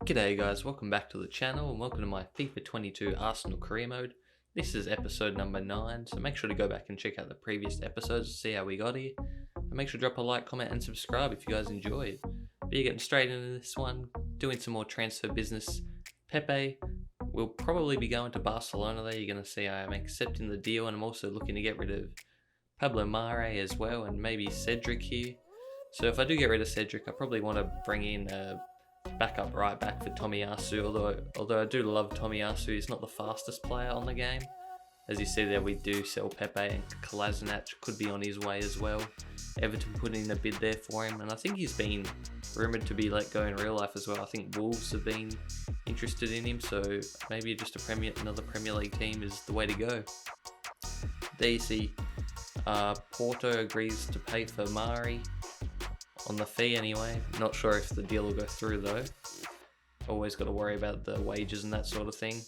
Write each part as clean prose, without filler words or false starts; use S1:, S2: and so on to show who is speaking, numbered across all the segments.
S1: G'day guys, welcome back to the channel and welcome to my FIFA 22 Arsenal career mode. This is episode number 9, so make sure to go back and check out the previous episodes to see how we got here. And make sure to drop a like, comment and subscribe if you guys enjoyed. But you're getting straight into this one, doing some more transfer business. Pepe will probably be going to Barcelona there. You're going to see I am accepting the deal, and I'm also looking to get rid of Pablo Mare as well, and maybe Cedric here. So if I do get rid of Cedric, I probably want to bring in a backup right back for Tomiyasu, although I do love Tomiyasu. He's not the fastest player on the game. As you see there, we do sell Pepe, and Kolasinac could be on his way as well. Everton put in a bid there for him, and I think he's been rumoured to be let go in real life as well. I think Wolves have been interested in him, so maybe just another Premier League team is the way to go. There you see Porto agrees to pay for Mari. On the fee anyway. Not sure if the deal will go through though. Always got to worry about the wages and that sort of thing.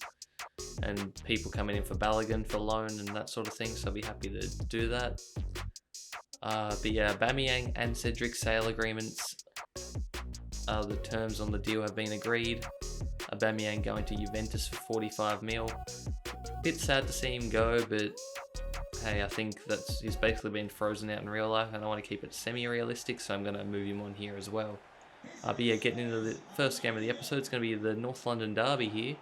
S1: And people coming in for Balogun for loan and that sort of thing, so I'll be happy to do that. But yeah, Aubameyang and Cedric sale agreements. The terms on the deal have been agreed. Aubameyang going to Juventus for 45 mil. Bit sad to see him go, but hey, I think he's basically been frozen out in real life, and I want to keep it semi-realistic, so I'm going to move him on here as well. But yeah, getting into the first game of the episode, it's going to be the North London derby here.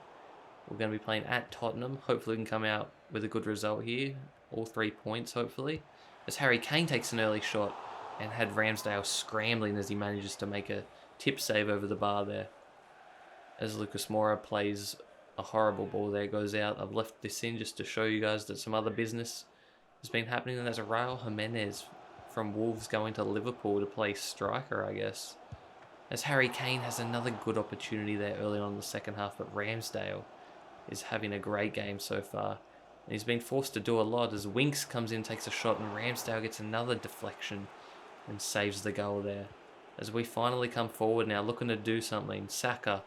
S1: We're going to be playing at Tottenham. Hopefully we can come out with a good result here. All 3 points, hopefully. As Harry Kane takes an early shot and had Ramsdale scrambling as he manages to make a tip save over the bar there. As Lucas Moura plays a horrible ball there, goes out. I've left this in just to show you guys that some other business has been happening, and there's a Raul Jimenez from Wolves going to Liverpool to play striker, I guess. As Harry Kane has another good opportunity there early on in the second half, but Ramsdale is having a great game so far. And he's been forced to do a lot as Winks comes in, takes a shot, and Ramsdale gets another deflection and saves the goal there. As we finally come forward now, looking to do something, Saka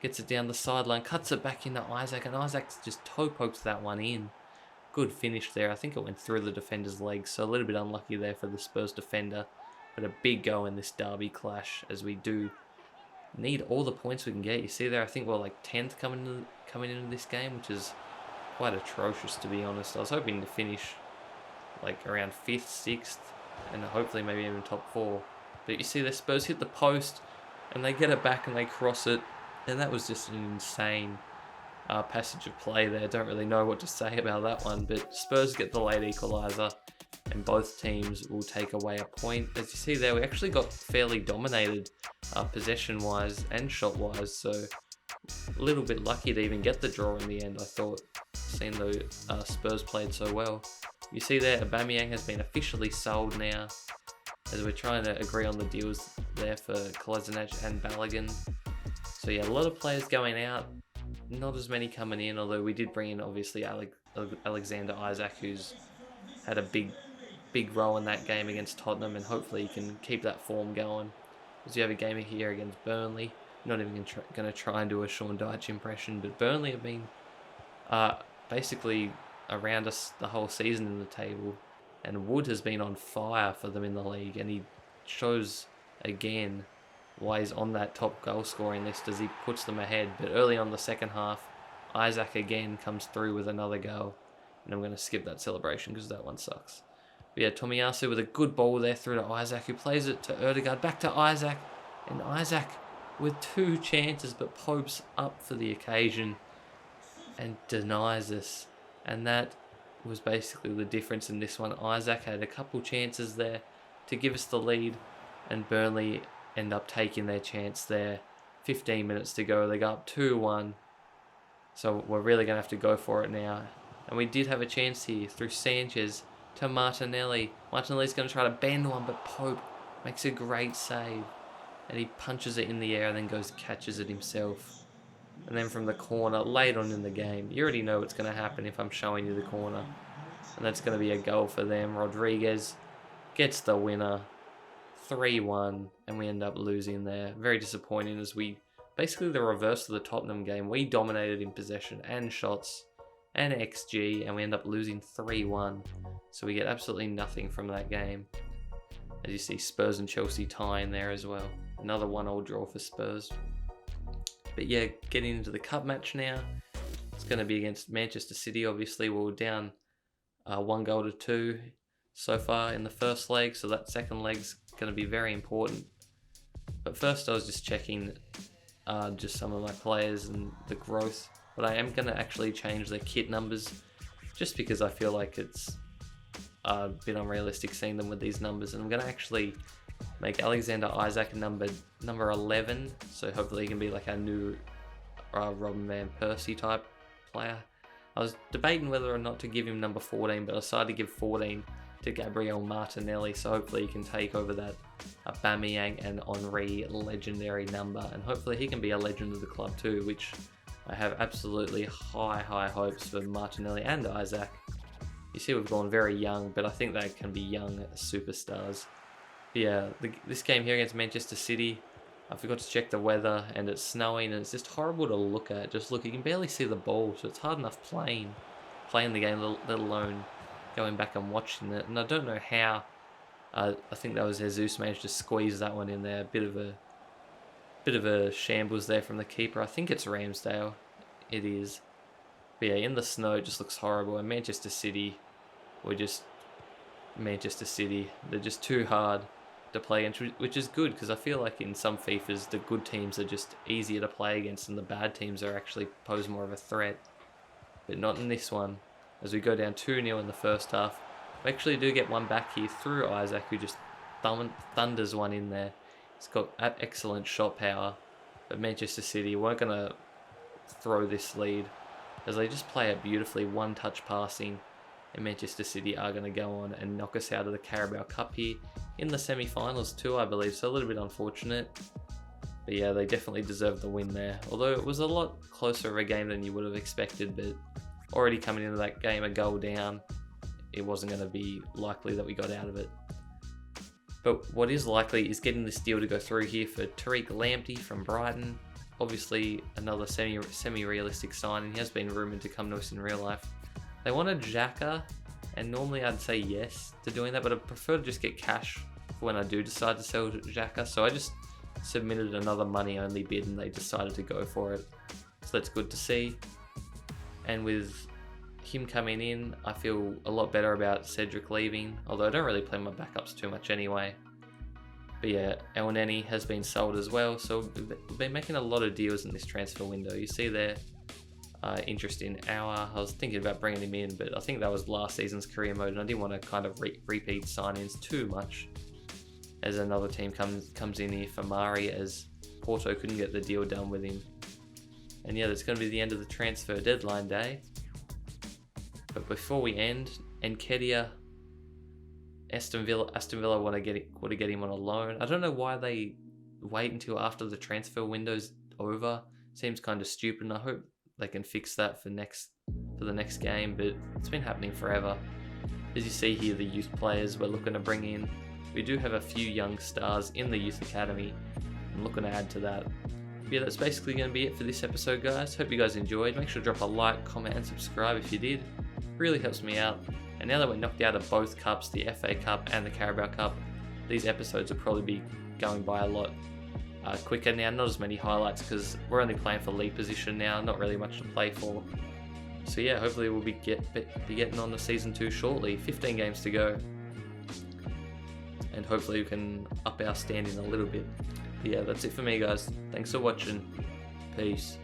S1: gets it down the sideline, cuts it back into Isaac, and Isaac just toe pokes that one in. Good finish there. I think it went through the defender's legs, so a little bit unlucky there for the Spurs defender. But a big go in this derby clash, as we do need all the points we can get. You see there, I think we're like 10th coming into this game, which is quite atrocious, to be honest. I was hoping to finish like around 5th, 6th, and hopefully maybe even top 4. But you see the Spurs hit the post, and they get it back and they cross it, and that was just an insane passage of play there. Don't really know what to say about that one, but Spurs get the late equaliser, and both teams will take away a point. As you see there, we actually got fairly dominated possession-wise and shot-wise, so a little bit lucky to even get the draw in the end, I thought, seeing the Spurs played so well. You see there, Aubameyang has been officially sold now, as we're trying to agree on the deals there for Kolasinac and Balogun. So yeah, a lot of players going out, not as many coming in, although we did bring in obviously Alexander Isaac, who's had a big role in that game against Tottenham, and hopefully he can keep that form going. As you have a game here against Burnley, not even going to try and do a Sean Dyche impression, but Burnley have been basically around us the whole season in the table, and Wood has been on fire for them in the league, and he shows again why he's on that top goal scoring list as he puts them ahead. But early on the second half, Isaac again comes through with another goal, and I'm going to skip that celebration because that one sucks. But yeah, Tomiyasu with a good ball there through to Isaac, who plays it to Ødegaard, back to Isaac, and Isaac with 2 chances, but Pope's up for the occasion and denies us. And that was basically the difference in this one. Isaac had a couple chances there to give us the lead, and Burnley end up taking their chance there. 15 minutes to go, they go up 2-1, so we're really going to have to go for it now. And we did have a chance here through Sanchez to Martinelli. Martinelli's going to try to bend one, but Pope makes a great save, and he punches it in the air and then goes catches it himself. And then from the corner, late on in the game, you already know what's going to happen if I'm showing you the corner, and that's going to be a goal for them. Rodriguez gets the winner, 3-1, and we end up losing there. Very disappointing, as we basically the reverse of the Tottenham game. We dominated in possession and shots and XG, and we end up losing 3-1. So we get absolutely nothing from that game. As you see, Spurs and Chelsea tying there as well. Another 1-1 draw for Spurs. But yeah, getting into the cup match now. It's going to be against Manchester City. Obviously, we're down 1-2 so far in the first leg, so that second leg's going to be very important. But first, I was just checking just some of my players and the growth. But I am going to actually change their kit numbers, just because I feel like it's a bit unrealistic seeing them with these numbers. And I'm going to actually make Alexander Isak number 11, so hopefully he can be like our new Robin Van Persie type player. I was debating whether or not to give him number 14, but I decided to give 14 to Gabriel Martinelli, so hopefully he can take over that Aubameyang and Henry legendary number, and hopefully he can be a legend of the club too, which I have absolutely high hopes for Martinelli and Isak. You see, we've gone very young, but I think they can be young superstars. But yeah, this game here against Manchester City, I forgot to check the weather, and it's snowing, and it's just horrible to look at. Just look, you can barely see the ball, so it's hard enough playing the game, let alone going back and watching it. And I don't know how. I think that was Jesus managed to squeeze that one in there. Bit of a shambles there from the keeper. I think it's Ramsdale. It is. But yeah, in the snow, it just looks horrible. And Manchester City, Manchester City. They're just too hard to play against, which is good, because I feel like in some FIFAs the good teams are just easier to play against and the bad teams are actually pose more of a threat, but not in this one. As we go down 2-0 in the first half, we actually do get one back here through Isak, who just thunders one in there. He's got excellent shot power, but Manchester City weren't going to throw this lead, as they just play it beautifully, one touch passing, and Manchester City are going to go on and knock us out of the Carabao Cup here in the semi-finals too, I believe, so a little bit unfortunate. But yeah, they definitely deserved the win there, although it was a lot closer of a game than you would have expected. But already coming into that game a goal down, it wasn't going to be likely that we got out of it. But what is likely is getting this deal to go through here for Tariq Lamptey from Brighton. Obviously another semi-realistic signing. He has been rumoured to come to us in real life. They wanted Xhaka, and normally I'd say yes to doing that, but I prefer to just get cash for when I do decide to sell Xhaka. So I just submitted another money-only bid, and they decided to go for it. So that's good to see. And with him coming in, I feel a lot better about Cedric leaving, although I don't really play my backups too much anyway. But yeah, El Neni has been sold as well, so we've been making a lot of deals in this transfer window. You see there, interest in Auer. I was thinking about bringing him in, but I think that was last season's career mode, and I didn't want to kind of repeat sign-ins too much, as another team comes in here for Mari, as Porto couldn't get the deal done with him. And yeah, that's going to be the end of the transfer deadline day. But before we end, Nketiah, Aston Villa want to get him on a loan. I don't know why they wait until after the transfer window's over. Seems kind of stupid, and I hope they can fix that for the next game, but it's been happening forever. As you see here, the youth players we're looking to bring in. We do have a few young stars in the youth academy. I'm looking to add to that. But yeah, that's basically going to be it for this episode, guys. Hope you guys enjoyed. Make sure to drop a like, comment, and subscribe if you did. Really helps me out. And now that we're knocked out of both cups, the FA Cup and the Carabao Cup, these episodes will probably be going by a lot quicker now. Not as many highlights, because we're only playing for lead position now, not really much to play for. So yeah, hopefully we'll be getting on to season 2 shortly. 15 games to go, and hopefully we can up our standing a little bit. But yeah, that's it for me, guys. Thanks for watching. Peace.